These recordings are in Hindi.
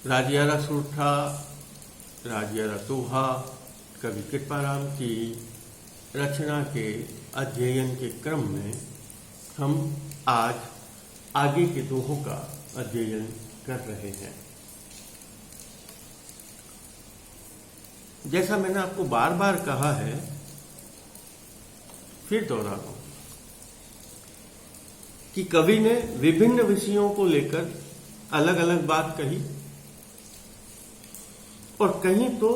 राजियारा सूठा, राजियारा दोहा कवि कृपाराम की रचना के अध्ययन के क्रम में हम आज आगे के दोहों का अध्ययन कर रहे हैं। जैसा मैंने आपको बार बार कहा है, फिर दोहरा रहा हूं कि कवि ने विभिन्न विषयों को लेकर अलग अलग बात कही और कहीं तो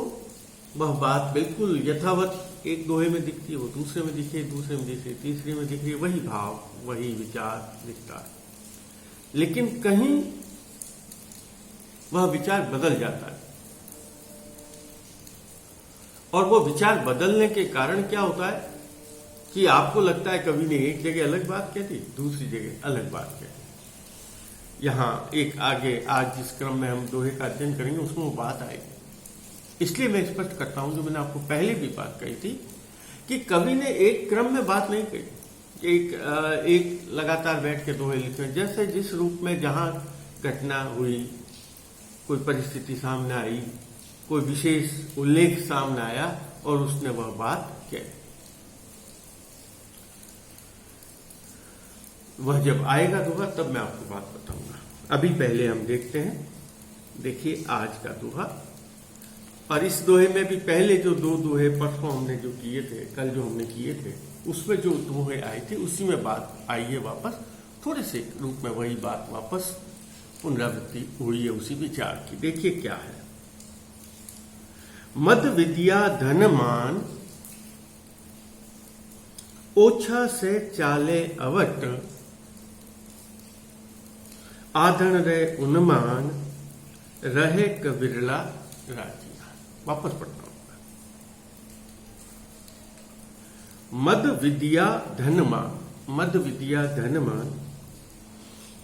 वह बात बिल्कुल यथावत एक दोहे में दिखती है, वो दूसरे में दिखे, दूसरे में दिखे, तीसरे में दिखे, वही भाव, वही विचार दिखता है। लेकिन कहीं वह विचार बदल जाता है और वो विचार बदलने के कारण क्या होता है कि आपको लगता है कवि ने एक जगह अलग बात कह दी, दूसरी जगह अलग बात कह दी। यहां एक आगे आज जिस क्रम में हम दोहे का अध्ययन करेंगे उसमें वो बात आएगी। इसलिए मैं स्पष्ट करता हूं, जो मैंने आपको पहले भी बात कही थी कि कवि ने एक क्रम में बात नहीं कही, एक लगातार बैठ के दोहे लिखे। जैसे जिस रूप में जहां घटना हुई, कोई परिस्थिति सामने आई, कोई विशेष उल्लेख सामने आया और उसने वह बात कही। वह जब आएगा दोहा तब मैं आपको बात बताऊंगा। अभी पहले हम देखते हैं, देखिए आज का दोहा। और इस दोहे में भी पहले जो दो दोहे परसों हमने जो किए थे, कल जो हमने किए थे, उसमें जो दोहे आए थे उसी में बात आई है वापस, थोड़े से रूप में वही बात वापस पुनरावृत्ति हुई है उसी विचार की। देखिए क्या है। मद विद्या धन मान, ओछा से चाले अवट, आधन रे उन्मान, रहे कबिरला राजिया। वापस पढ़ता हूं। मद विद्या धनमान, मद विद्या धनमान,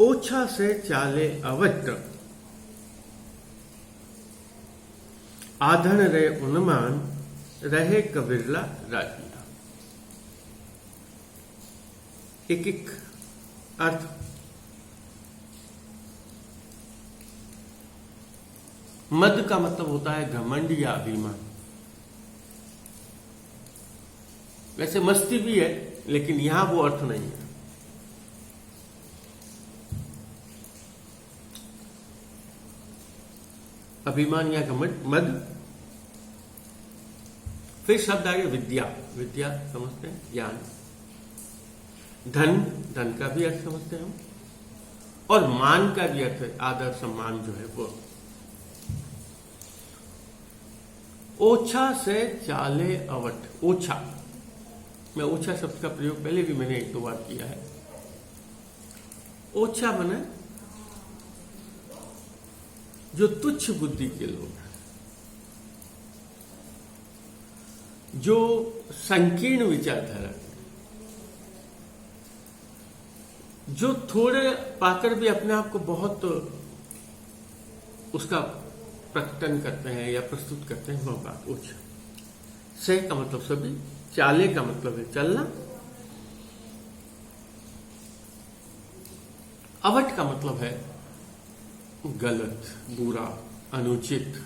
ओछा से चाले अवट, आधन रे उन्मान, रहे कबिरला राजिया। एक एक अर्थ। मद का मतलब होता है घमंड या अभिमान। वैसे मस्ती भी है, लेकिन यहां वो अर्थ नहीं है। अभिमान या घमंड, मद। फिर शब्द आ गया विद्या। विद्या समझते हैं, ज्ञान। धन, धन का भी अर्थ समझते हैं हम। और मान का भी अर्थ है, आदर सम्मान जो है वो। ओछा से चाले अवट। ओछा, मैं ओछा शब्द का प्रयोग पहले भी मैंने एक दो बार किया है। ओछा माने जो तुच्छ बुद्धि के लोग हैं, जो संकीर्ण विचारधारा, जो थोड़े पाकर भी अपने आप को बहुत उसका प्रकटन करते हैं या प्रस्तुत करते हैं, वह बात ओछा। से का मतलब सभी, चाले का मतलब है चलना, अवट का मतलब है गलत, बुरा, अनुचित,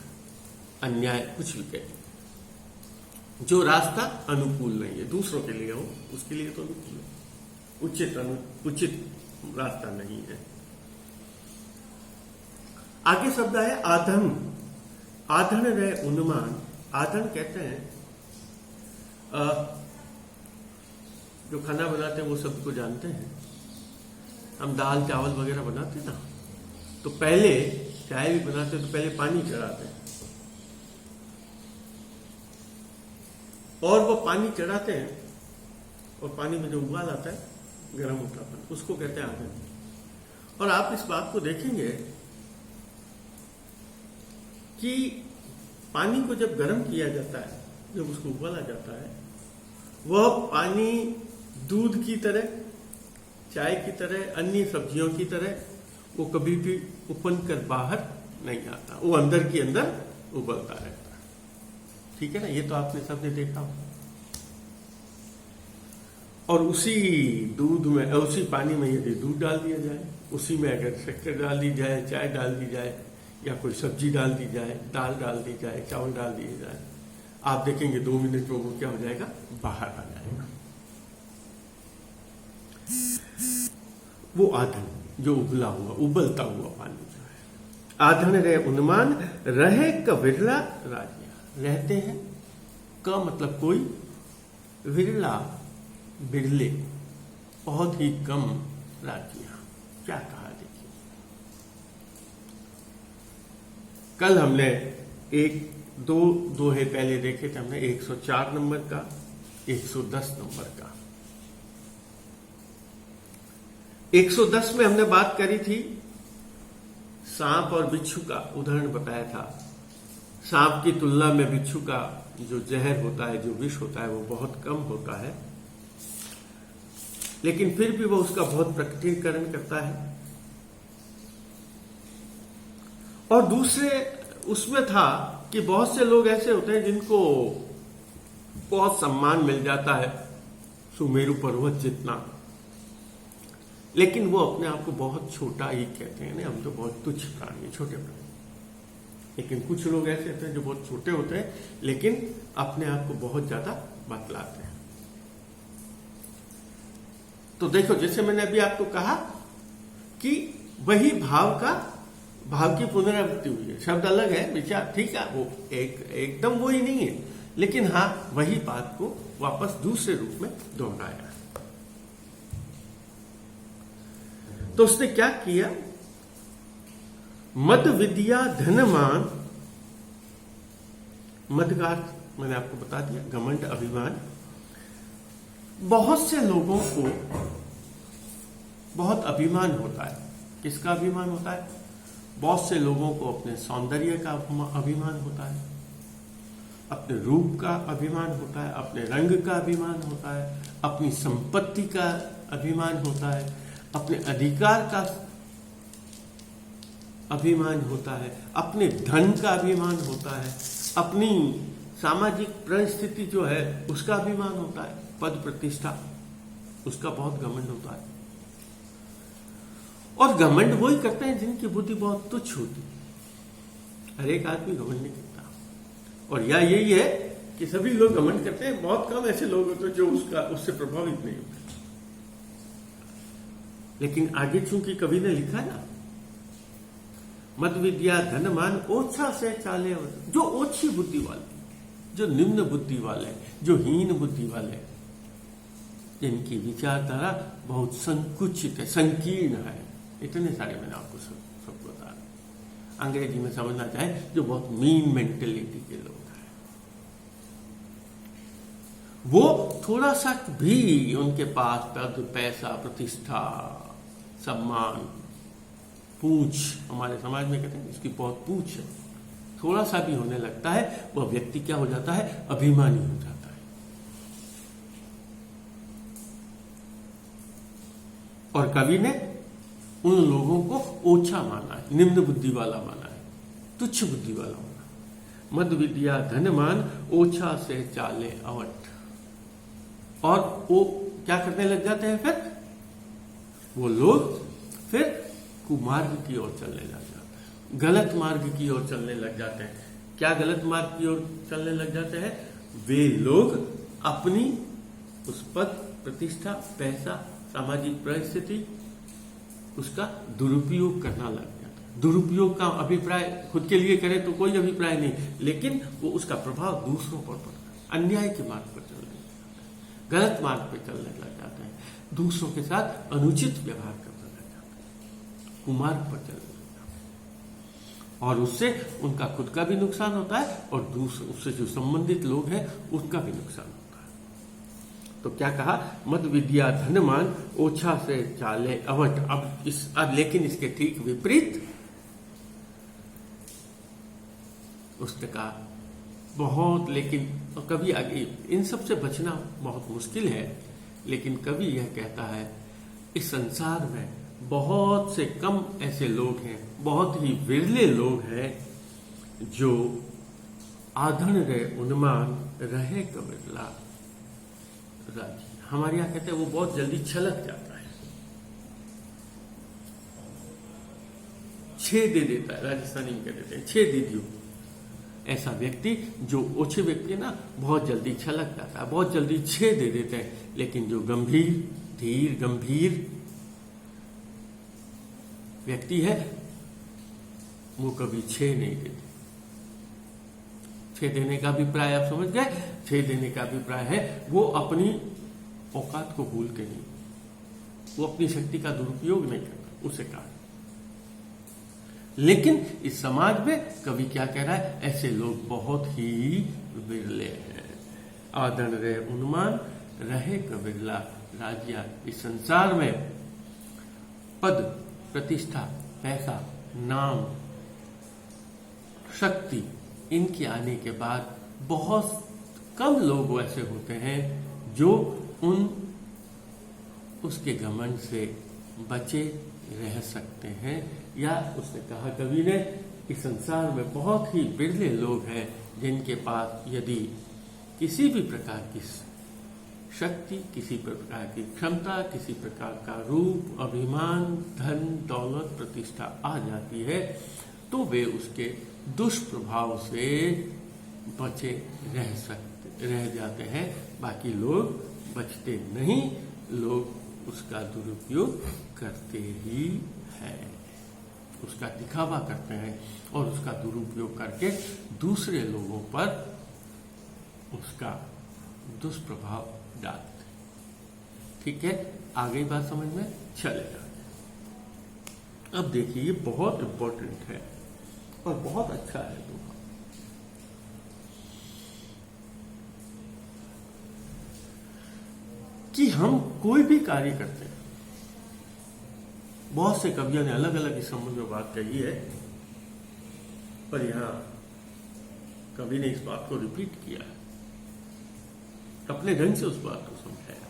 अन्याय, कुछ भी कहें। जो रास्ता अनुकूल नहीं है, दूसरों के लिए हो, उसके लिए तो अनुकूल है, उचित रास्ता नहीं है। आगे शब्द है आधन। आधन रे उन्मान। आधन कहते हैं जो खाना बनाते हैं वो शब्द को जानते हैं। हम दाल चावल वगैरह बनाते ना, तो पहले चाय भी बनाते तो पहले पानी चढ़ाते हैं, और वो पानी चढ़ाते हैं और पानी में जो उबाल आता है, गर्म होता है, उसको कहते हैं आधन। और आप इस बात को देखेंगे कि पानी को जब गर्म किया जाता है, जब उसको उबाला जाता है, वह पानी दूध की तरह, चाय की तरह, अन्य सब्जियों की तरह वो कभी भी उपन कर बाहर नहीं आता, वो अंदर की अंदर उबलता रहता है। ठीक है ना, ये तो आपने सबने देखा। और उसी दूध में, उसी पानी में यदि दूध डाल दिया जाए, उसी में अगर शक्कर डाल दी जाए, चाय डाल दी जाए, या कोई सब्जी डाल दी जाए, दाल डाल दी जाए, चावल डाल दिए जाए, आप देखेंगे 2 मिनट में वो क्या हो जाएगा, बाहर आ जाएगा। वो आधन जो उबला हुआ, उबलता हुआ पानी जो है। आधन रे उन्मान रहे क विरला राजिया। रहते हैं क मतलब कोई, विरला बिरले, बहुत ही कम राजिया। क्या कहा देखिए, कल हमने दो दोहे पहले देखे थे हमने, 104 नंबर का, 110 नंबर का। 110 में हमने बात करी थी सांप और बिच्छू का, उदाहरण बताया था। सांप की तुलना में बिच्छू का जो जहर होता है, जो विष होता है, वो बहुत कम होता है, लेकिन फिर भी वो उसका बहुत प्रकटीकरण करता है। और दूसरे उसमें था कि बहुत से लोग ऐसे होते हैं जिनको बहुत सम्मान मिल जाता है, सुमेरु पर्वत जितना, लेकिन वो अपने आप को बहुत छोटा ही कहते हैं ना, हम तो बहुत तुच्छ प्राणी, छोटे प्राणी। लेकिन कुछ लोग ऐसे होते हैं जो बहुत छोटे होते हैं लेकिन अपने आप को बहुत ज्यादा बतलाते हैं। तो देखो, जैसे मैंने अभी आपको कहा कि वही भाव की पुनरावृत्ति हुई है, शब्द अलग है, विचार ठीक है, वो एकदम वो ही नहीं है, लेकिन हाँ वही बात को वापस दूसरे रूप में दोहराया। तो उसने क्या किया, मद विद्या धनमान, मद का अर्थ मैंने आपको बता दिया, घमंड, अभिमान। बहुत से लोगों को बहुत अभिमान होता है। किसका अभिमान होता है? बहुत से लोगों को अपने सौंदर्य का अभिमान होता है, अपने रूप का अभिमान होता है, अपने रंग का अभिमान होता है, अपनी संपत्ति का अभिमान होता है, अपने अधिकार का अभिमान होता है, अपने धन का अभिमान होता है, अपनी सामाजिक परिस्थिति जो है उसका अभिमान होता है, पद प्रतिष्ठा, उसका बहुत घमंड होता है। और घमंड वही करते हैं जिनकी बुद्धि बहुत तुच्छ होती है। हर एक आदमी घमंड नहीं करता, और या यही है कि सभी लोग घमंड करते हैं, बहुत कम ऐसे लोग होते हैं जो उससे प्रभावित नहीं होते। लेकिन आगे चूंकि कवि ने लिखा ना, मद विद्या धनमान ओछा से चाले, जो ओछी बुद्धि वाले, जो निम्न बुद्धि वाले, जो हीन बुद्धि वाले, जिनकी विचारधारा बहुत संकुचित है, संकीर्ण है, इतने सारे मैंने आपको सब बता रहा। अंग्रेजी में समझना चाहे, जो बहुत मीन मेंटेलिटी के लोग हैं, वो थोड़ा सा भी उनके पास पद, पैसा, प्रतिष्ठा, सम्मान, पूछ, हमारे समाज में कहते हैं इसकी बहुत पूछ है, थोड़ा सा भी होने लगता है, वह व्यक्ति क्या हो जाता है? अभिमानी हो जाता है। और कवि ने उन लोगों को ओछा माना है, निम्न बुद्धि वाला माना है, तुच्छ बुद्धि वाला माना। मद विद्या धनमान ओछा से चाले अवट। और वो क्या करने लग जाते हैं? फिर वो लोग फिर कुमार्ग की ओर चलने लग जाते हैं, गलत मार्ग की ओर चलने लग जाते हैं। क्या गलत मार्ग की ओर चलने लग जाते हैं? वे लोग अपनी उस पद, प्रतिष्ठा, पैसा, सामाजिक परिस्थिति, उसका दुरुपयोग करना लग जाता है। दुरुपयोग का अभिप्राय खुद के लिए करे तो कोई अभिप्राय नहीं, लेकिन वो उसका प्रभाव दूसरों पर पड़ता है। अन्याय के मार्ग पर चलने लग जाता है, गलत मार्ग पर चलने लग जाता है, दूसरों के साथ अनुचित व्यवहार करने लग जाता है, कुमार्ग पर चलने लग जाता है। और उससे उनका खुद का भी नुकसान होता है और दूसरे उससे जो संबंधित लोग हैं उनका भी नुकसान होता है। तो क्या कहा? मद विद्या धनमान ओछा से चाले अवट। अब लेकिन इसके ठीक विपरीत उसने कहा बहुत, लेकिन कभी आगे इन सब से बचना बहुत मुश्किल है, लेकिन कवि यह कहता है इस संसार में बहुत से कम ऐसे लोग हैं, बहुत ही विरले लोग हैं जो आधन रे उन्मान रहे कविरला राजी। हमारे यहां कहते हैं वो बहुत जल्दी छलक जाता है। छे दे देता है, राजस्थानी में कह देते हैं छे दे दियो। ऐसा व्यक्ति जो ओछे व्यक्ति है ना, बहुत जल्दी छलक जाता है, बहुत जल्दी छे दे देते हैं। लेकिन जो गंभीर, धीर, गंभीर व्यक्ति है वो कभी छे नहीं देते। छे देने का अभिप्राय आप समझ गए? छे देने का अभिप्राय है वो अपनी औकात को भूल के नहीं, वो अपनी शक्ति का दुरुपयोग नहीं करता, उसे कहा। लेकिन इस समाज में कवि क्या कह रहा है? ऐसे लोग बहुत ही विरले हैं। आदरण रहे उन्मान, रहे कबिरला राजिया। इस संसार में पद, प्रतिष्ठा, पैसा, नाम, शक्ति, इनके आने के बाद बहुत कम लोग ऐसे होते हैं जो उसके घमंड से बचे रह सकते हैं। या उसने कहा कवि ने, इस संसार में बहुत ही बिरले लोग हैं जिनके पास यदि किसी भी प्रकार की शक्ति, किसी प्रकार की क्षमता, किसी प्रकार का रूप, अभिमान, धन, दौलत, प्रतिष्ठा आ जाती है तो वे उसके दुष्प्रभाव से बचे रह जाते हैं। बाकी लोग बचते नहीं, लोग उसका दुरुपयोग करते ही हैं, उसका दिखावा करते हैं और उसका दुरुपयोग करके दूसरे लोगों पर उसका दुष्प्रभाव डालते। ठीक है, आगे बात समझ में चलेगा। अब देखिए, ये बहुत इंपॉर्टेंट है और बहुत अच्छा है दोहा। कि हम कोई भी कार्य करते हैं, बहुत से कवियों ने अलग अलग इस संबंध में बात कही है, पर यहां कवि ने इस बात को रिपीट किया है, अपने ढंग से उस बात को समझाया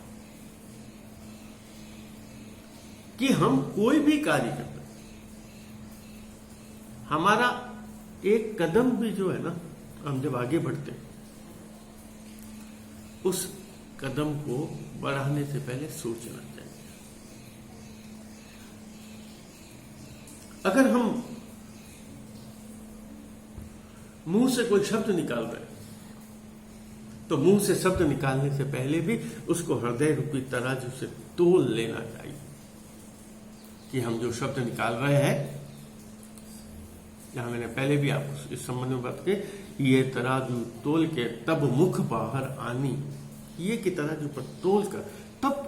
कि हम कोई भी कार्य करते हैं, हमारा एक कदम भी जो है ना, हम जब आगे बढ़ते हैं उस कदम को बढ़ाने से पहले सोचना चाहिए। अगर हम मुंह से कोई शब्द निकाल रहे हैं तो मुंह से शब्द निकालने से पहले भी उसको हृदय रूपी तराजू से तोल लेना चाहिए कि हम जो शब्द निकाल रहे हैं, जहां मैंने पहले भी आपको इस संबंध में बात की, ये तराजू तोल के तब मुख बाहर आनी, ये की तराजू पर तोल कर तब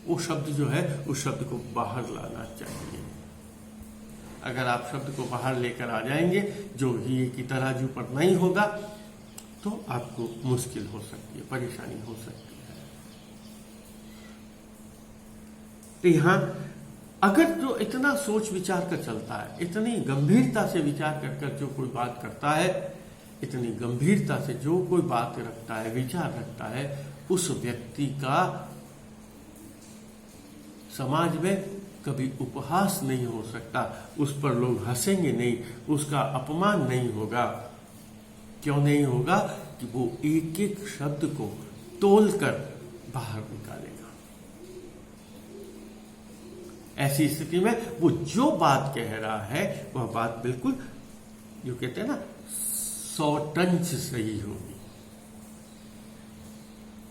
वो शब्द जो है उस शब्द को बाहर लाना चाहिए। अगर आप शब्द को बाहर लेकर आ जाएंगे जो ये की तराजू पर नहीं होगा तो आपको मुश्किल हो सकती है, परेशानी हो सकती है। तो यहां अगर जो इतना सोच विचार कर चलता है, इतनी गंभीरता से विचार कर जो कोई बात करता है, इतनी गंभीरता से जो कोई बात रखता है, विचार रखता है, उस व्यक्ति का समाज में कभी उपहास नहीं हो सकता, उस पर लोग हंसेंगे नहीं, उसका अपमान नहीं होगा। क्यों नहीं होगा? कि वो एक एक शब्द को तोलकर बाहर निकालेगा। ऐसी स्थिति में वो जो बात कह रहा है वह बात बिल्कुल, जो कहते हैं ना, 100 टन सही होगी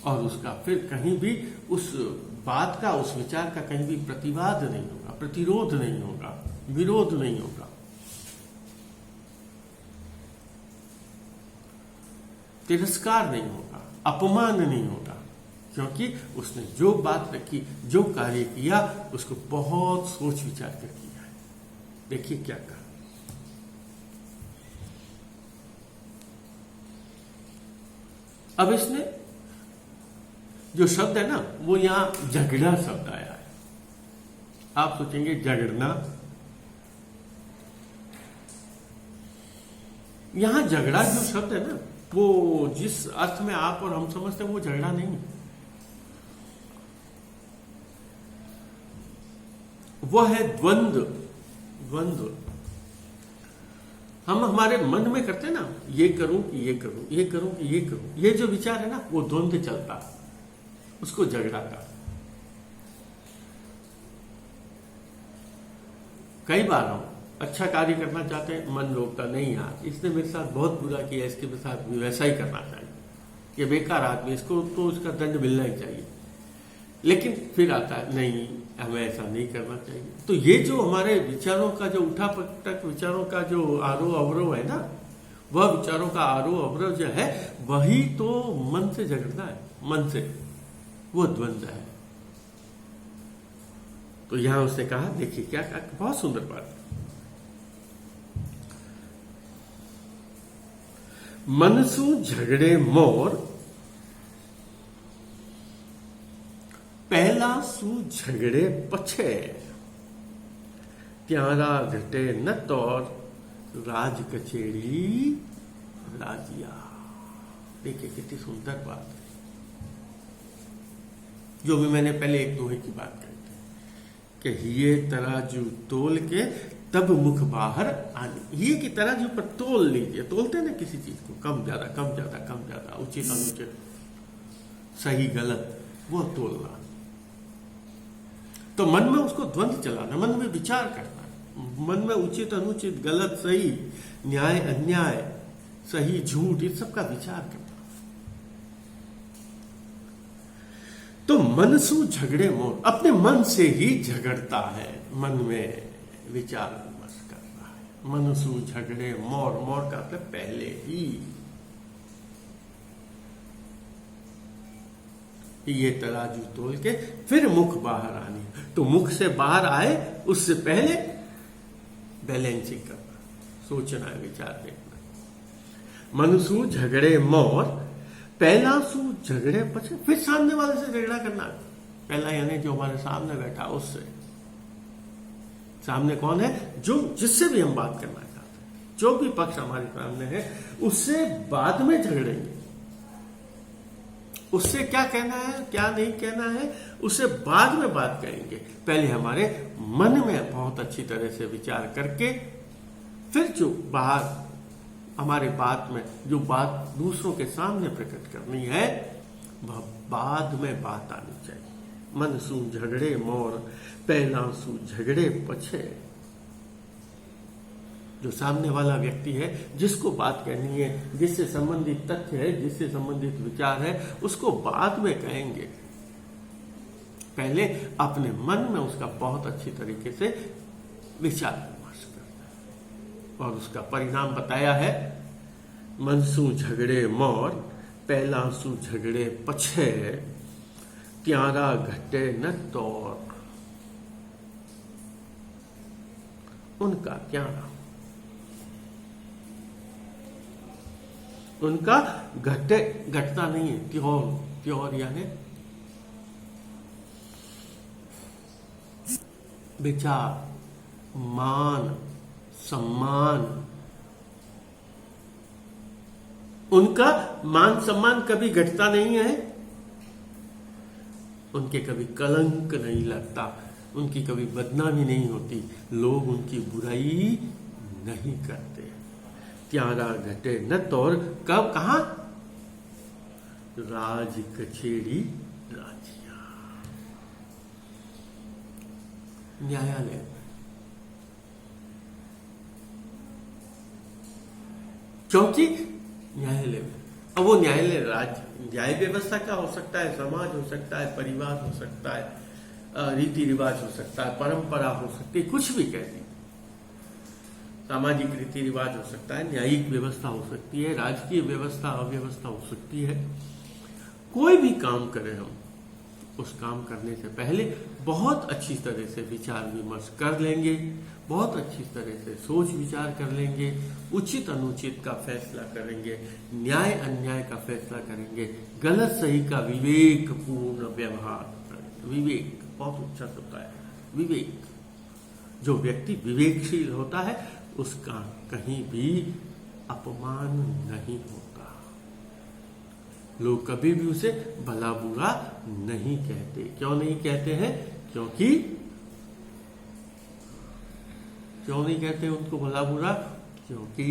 और उसका फिर कहीं भी उस बात का, उस विचार का कहीं भी प्रतिवाद नहीं होगा, प्रतिरोध नहीं होगा, विरोध नहीं होगा। तिरस्कार नहीं होगा, अपमान नहीं होगा, क्योंकि उसने जो बात रखी, जो कार्य किया, उसको बहुत सोच विचार कर किया है। देखिए क्या कहा, अब इसने जो शब्द है ना, वो यहां झगड़ा शब्द आया है। आप सोचेंगे झगड़ना, यहां झगड़ा जो शब्द है ना, वो जिस अर्थ में आप और हम समझते हैं वो झगड़ा नहीं, वो है द्वंद्व। द्वंद्व हम हमारे मन में करते हैं ना, ये करूं कि ये करूं, ये करूं कि ये करूं, ये जो विचार है ना, वो द्वंद्व चलता है, उसको झगड़ा का। कई बार हम अच्छा कार्य करना चाहते हैं, मन रोकता नहीं यार इसने मेरे साथ बहुत बुरा किया, इसके साथ भी वैसा ही करना चाहिए, ये बेकार आदमी, इसको तो इसका दंड मिलना ही चाहिए। लेकिन फिर आता है नहीं, हमें ऐसा नहीं करना चाहिए। तो ये जो हमारे विचारों का जो उठा पटक विचारों का जो आरोह अवरोह है ना, वह विचारों का आरोह अवरोह जो है वही तो मन से झगड़ना है, मन से वो द्वंद्व है। तो यहां उसने कहा, देखिए क्या बहुत सुंदर बात, मनसू झगड़े मोर पहला सू झगड़े पछे, त्यारा घटे न तौर राज कचेड़ी राजिया। देखिए कितनी सुंदर बात है, जो भी मैंने पहले एक दोहे की बात करी थी कि ये तराजू तोल के तब मुख बाहर आने। ये की तराजू पर तोल लीजिए, तोलते ना किसी चीज को, कम ज्यादा कम ज्यादा कम ज्यादा, उचित अनुचित, सही गलत, वो तोलना। तो मन में उसको द्वंद्व चलाना, मन में विचार करना, मन में उचित अनुचित, गलत सही, न्याय अन्याय, सही झूठ, इस सब का विचार करना। तो मनसू झगड़े मोर, अपने मन से ही झगड़ता है, मन में विचार विमर्श कर रहा है। मनसू झगड़े मोर, मोर का मतलब पहले ही, ये तराजू तोल के फिर मुख बाहर आनी। तो मुख से बाहर आए उससे पहले बैलेंसिंग करना, सोचना है, विचार देखना। मनसू झगड़े मोर पहला सू झगड़े पछे, फिर सामने वाले से झगड़ा करना। पहला यानी जो हमारे सामने बैठा उससे, सामने कौन है, जो जिससे भी हम बात करना चाहते हैं, जो भी पक्ष हमारे सामने है उससे बाद में झगड़ेंगे। उससे क्या कहना है क्या नहीं कहना है उससे बाद में बात करेंगे। पहले हमारे मन में बहुत अच्छी तरह से विचार करके फिर जो बाहर हमारे बात में जो बात दूसरों के सामने प्रकट करनी है वह बाद में बात आनी चाहिए। मन सू झगड़े मोर पहला सू झगड़े पछे। जो सामने वाला व्यक्ति है, जिसको बात कहनी है, जिससे संबंधित तथ्य है, जिससे संबंधित विचार है, उसको बाद में कहेंगे। पहले अपने मन में उसका बहुत अच्छी तरीके से विचार विमर्श करना है। और उसका परिणाम बताया है, मनसू झगड़े मोर पहला सू झगड़े पछे, त्यारा घटे न तौर। उनका त्यारा, उनका घटता नहीं है, त्योर, त्योर यानी विचार, मान, सम्मान। उनका मान सम्मान कभी घटता नहीं है, उनके कभी कलंक नहीं लगता, उनकी कभी बदनामी नहीं होती, लोग उनकी बुराई नहीं करते। त्यारा घटे न तौर, कब कहा, राज कचेड़ी राजिया, न्यायालय। क्योंकि न्यायालय में, अब वो न्यायालय न्याय व्यवस्था का हो सकता है, समाज हो सकता है, परिवार हो सकता है, रीति रिवाज हो सकता है, परंपरा हो सकती है, कुछ भी कहते हैं। सामाजिक रीति रिवाज हो सकता है, न्यायिक व्यवस्था हो सकती है, राजकीय व्यवस्था अव्यवस्था हो सकती है। कोई भी काम करें हम, उस काम करने से पहले बहुत अच्छी तरह से विचार विमर्श कर लेंगे, बहुत अच्छी तरह से सोच विचार कर लेंगे, उचित अनुचित का फैसला करेंगे, न्याय अन्याय का फैसला करेंगे, गलत सही का विवेकपूर्ण व्यवहार करेंगे। विवेक बहुत अच्छा होता है, विवेक। जो व्यक्ति विवेकशील होता है उसका कहीं भी अपमान नहीं होता, लोग कभी भी उसे भला बुरा नहीं कहते। क्यों नहीं कहते हैं? क्योंकि क्यों नहीं कहते उनको भला बुरा? क्योंकि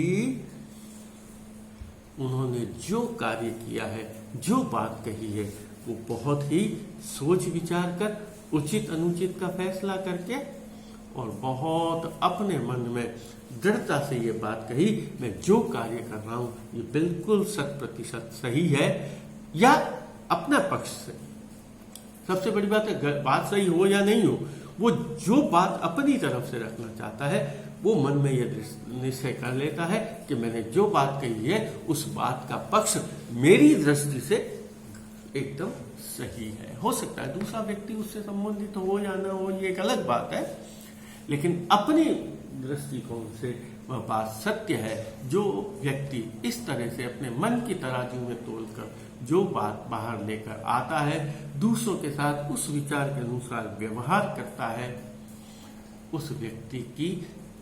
उन्होंने जो कार्य किया है, जो बात कही है, वो बहुत ही सोच विचार कर, उचित अनुचित का फैसला करके और बहुत अपने मन में दृढ़ता से ये बात कही, मैं जो कार्य कर रहा हूं ये बिल्कुल 100% सही है, या अपना पक्ष से। सबसे बड़ी बात है, बात सही हो या नहीं हो, वो जो बात अपनी तरफ से रखना चाहता है वो मन में यह निश्चय कर लेता है कि मैंने जो बात कही है उस बात का पक्ष मेरी दृष्टि से एकदम सही है। हो सकता है दूसरा व्यक्ति उससे संबंधित हो या ना हो, ये एक अलग बात है, लेकिन अपनी दृष्टिकोण से वह बात सत्य है। जो व्यक्ति इस तरह से अपने मन की तराजू में तोलकर जो बात बाहर लेकर आता है, दूसरों के साथ उस विचार के अनुसार व्यवहार करता है, उस व्यक्ति की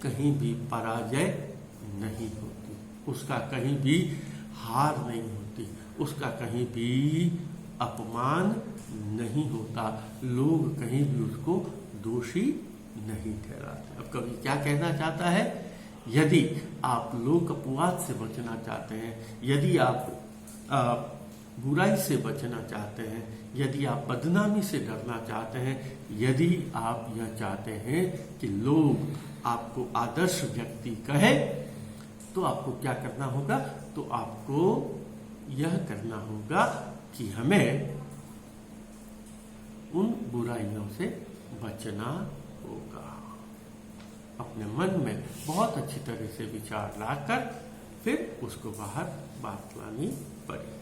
कहीं भी पराजय नहीं होती, उसका कहीं भी हार नहीं होती, उसका कहीं भी अपमान नहीं होता, लोग कहीं भी उसको दोषी नहीं ठहराते। अब कवि क्या कहना चाहता है, यदि आप लोक अपवाद से बचना चाहते हैं, यदि आप बुराई से बचना चाहते हैं, यदि आप बदनामी से डरना चाहते हैं, यदि आप यह चाहते हैं कि लोग आपको आदर्श व्यक्ति कहे, तो आपको क्या करना होगा, तो आपको यह करना होगा कि हमें उन बुराइयों से बचना होगा। अपने मन में बहुत अच्छी तरह से विचार लाकर फिर उसको बाहर बात लानी पड़ेगी।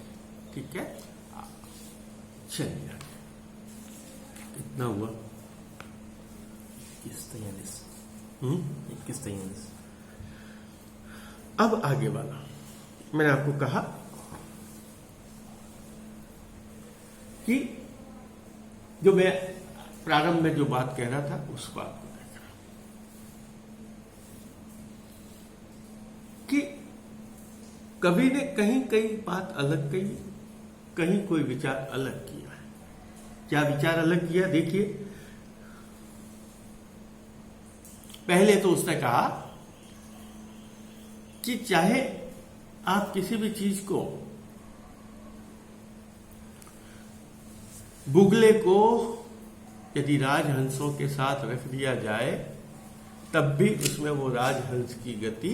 ठीक है, चलिए कितना हुआ, 21-43। अब आगे वाला मैंने आपको कहा कि जो मैं प्रारंभ में जो बात कह रहा था उस बात को देख रहा कि कवि ने कहीं कई बात अलग कही, कहीं कोई विचार अलग किया है। क्या विचार अलग किया, देखिए। पहले तो उसने कहा कि चाहे आप किसी भी चीज को, बुगले को यदि राजहंसों के साथ रख दिया जाए तब भी उसमें वो राजहंस की गति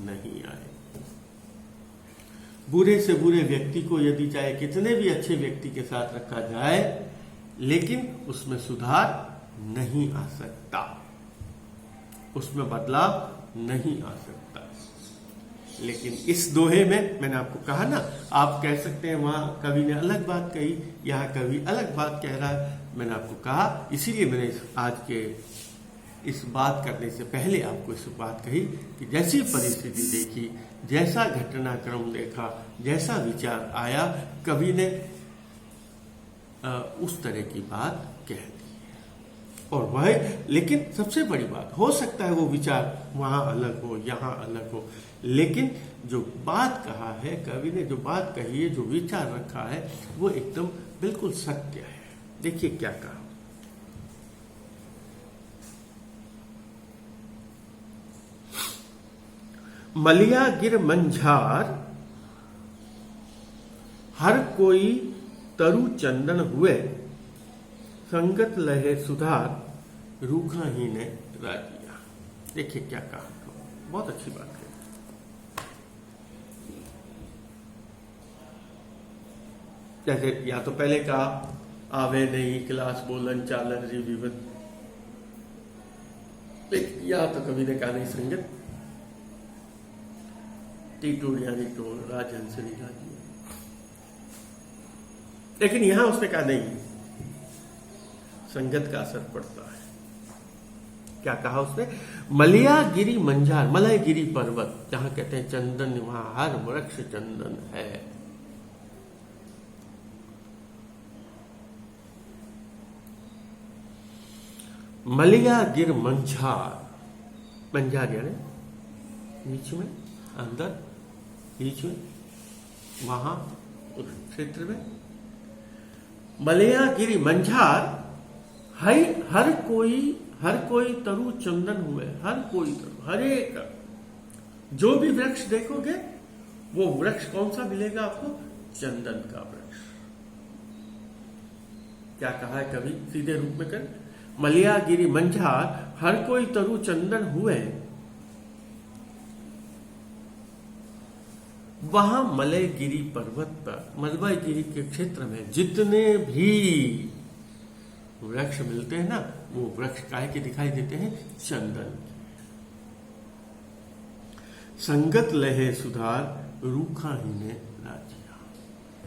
नहीं आए। बुरे से बुरे व्यक्ति को यदि चाहे कितने भी अच्छे व्यक्ति के साथ रखा जाए, लेकिन उसमें सुधार नहीं आ सकता, उसमें बदलाव नहीं आ सकता। लेकिन इस दोहे में मैंने आपको कहा ना, आप कह सकते हैं वहां कवि ने अलग बात कही, यहां कवि अलग बात कह रहा है। मैंने आपको कहा, इसीलिए मैंने आज के इस बात करने से पहले आपको इस बात कही कि जैसी परिस्थिति देखी, जैसा घटनाक्रम देखा, जैसा विचार आया, कवि ने उस तरह की बात कह दी। और वह, लेकिन सबसे बड़ी बात, हो सकता है वो विचार वहां अलग हो, यहां अलग हो, लेकिन जो बात कहा है कवि ने, जो बात कही है, जो विचार रखा है, वो एकदम बिल्कुल सत्य है। देखिए क्या कहा, मलिया गिर मंझार हर कोई तरु चंदन हुए, संगत लहे सुधार रूखा ही ने राजिया। देखिए क्या कहा, बहुत अच्छी बात है। जैसे या तो पहले कहा, आवे नहीं क्लास बोलन चालन री विवत, या तो कभी ने कहा नहीं संगत टीटोड़िया टोल राजहंसरी राजी। लेकिन यहां उसने कहा नहीं, संगत का असर पड़ता है। क्या कहा उसने, मलिया गिरी मंझार, मलय गिरी पर्वत जहां कहते हैं चंदन, वहां हर वृक्ष चंदन है। मलिया गिर मंझार, मंझार यानी बीच में, अंदर, बीच में, वहां उस क्षेत्र में। मलिया गिरी मंझार हर कोई तरु चंदन हुए, हर कोई तरु, हर एक जो भी वृक्ष देखोगे वो वृक्ष कौन सा मिलेगा आपको, चंदन का वृक्ष। क्या कहा है कवि, सीधे रूप में कर, मलिया गिरी मंझार हर कोई तरु चंदन हुए, वहां मलयगिरी पर्वत पर, मलयगिरी के क्षेत्र में जितने भी वृक्ष मिलते हैं ना, वो वृक्ष काहे के दिखाई देते हैं? चंदन के। संगत लहे सुधार रूखा ही ने राजिया।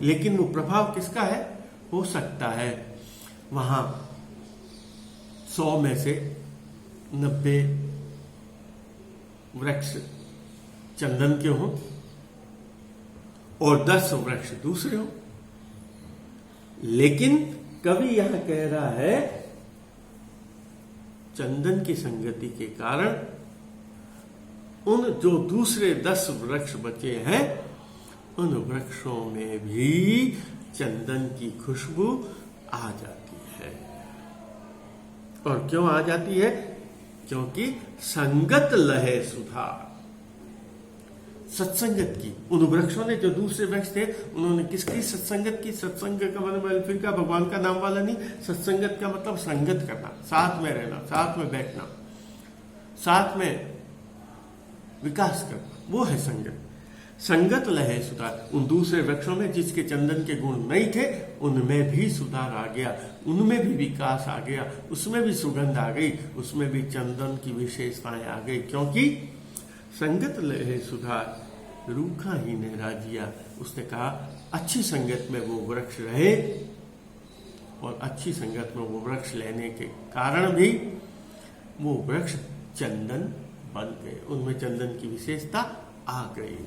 लेकिन वो प्रभाव किसका है? हो सकता है वहां 100 में से 90 वृक्ष चंदन के हों और 10 वृक्ष दूसरे हों। लेकिन कवि यहां कह रहा है चंदन की संगति के कारण उन जो दूसरे 10 वृक्ष बचे हैं, उन वृक्षों में भी चंदन की खुशबू आ जाती है। और क्यों आ जाती है? क्योंकि संगत लहे सुधार, सत्संगत की। उन वृक्षों ने, जो दूसरे वृक्ष थे, उन्होंने किसकी सत्संगत की? सत्संग का मतलब फिर का भगवान का नाम वाला नहीं, सत्संगत का मतलब संगत करना, साथ में रहना, साथ में बैठना, साथ में विकास करना, वो है संगत। संगत लहे सुधार, उन दूसरे वृक्षों में जिसके चंदन के गुण नहीं थे, उनमें भी सुधार आ गया, उनमें भी विकास आ गया, उसमें भी सुगंध आ गई, उसमें भी चंदन की विशेषताएं आ गई। क्योंकि संगत लहे सुधार रूखा ही ने राजिया। उसने कहा अच्छी संगत में वो वृक्ष रहे, और अच्छी संगत में वो वृक्ष लेने के कारण भी वो वृक्ष चंदन बन गए, उनमें चंदन की विशेषता आ गई।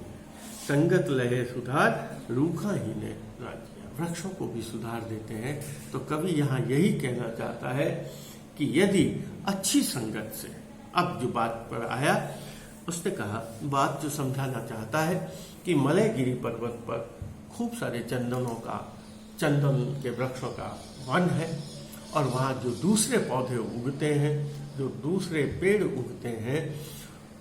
संगत लहे सुधार रूखा ही ने राजिया। वृक्षों को भी सुधार देते हैं। तो कवि यहां यही कहना चाहता है कि यदि अच्छी संगत से, अब जो बात पर आया, उसने कहा, बात जो समझाना चाहता है कि मलयगिरी पर्वत पर खूब सारे चंदन के वृक्षों का वन है, और वहाँ जो दूसरे पौधे उगते हैं, जो दूसरे पेड़ उगते हैं,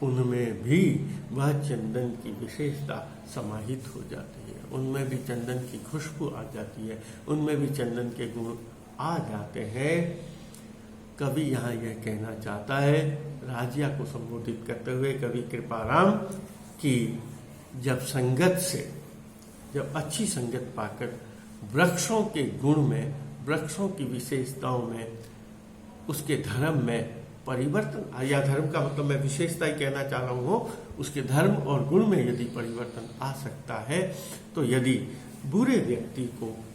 उनमें भी वह चंदन की विशेषता समाहित हो जाती है, उनमें भी चंदन की खुशबू आ जाती है, उनमें भी चंदन के गुण आ जाते हैं। कवि यहाँ यह कहना चाहता है, राजिया को संबोधित करते हुए कवि कृपाराम, कि जब संगत से, जब अच्छी संगत पाकर वृक्षों के गुण में, वृक्षों की विशेषताओं में, उसके धर्म में परिवर्तन, या धर्म का मतलब मैं विशेषता ही कहना चाह रहा हूं, उसके धर्म और गुण में यदि परिवर्तन आ सकता है, तो यदि बुरे व्यक्ति को,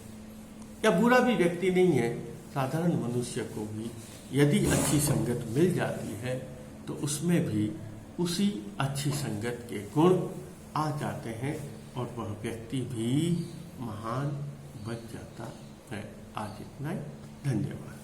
या बुरा भी व्यक्ति नहीं है, साधारण मनुष्य को भी यदि अच्छी संगत मिल जाती है, तो उसमें भी उसी अच्छी संगत के गुण आ जाते हैं, और वह व्यक्ति भी महान बन जाता है। आज इतना ही, धन्यवाद।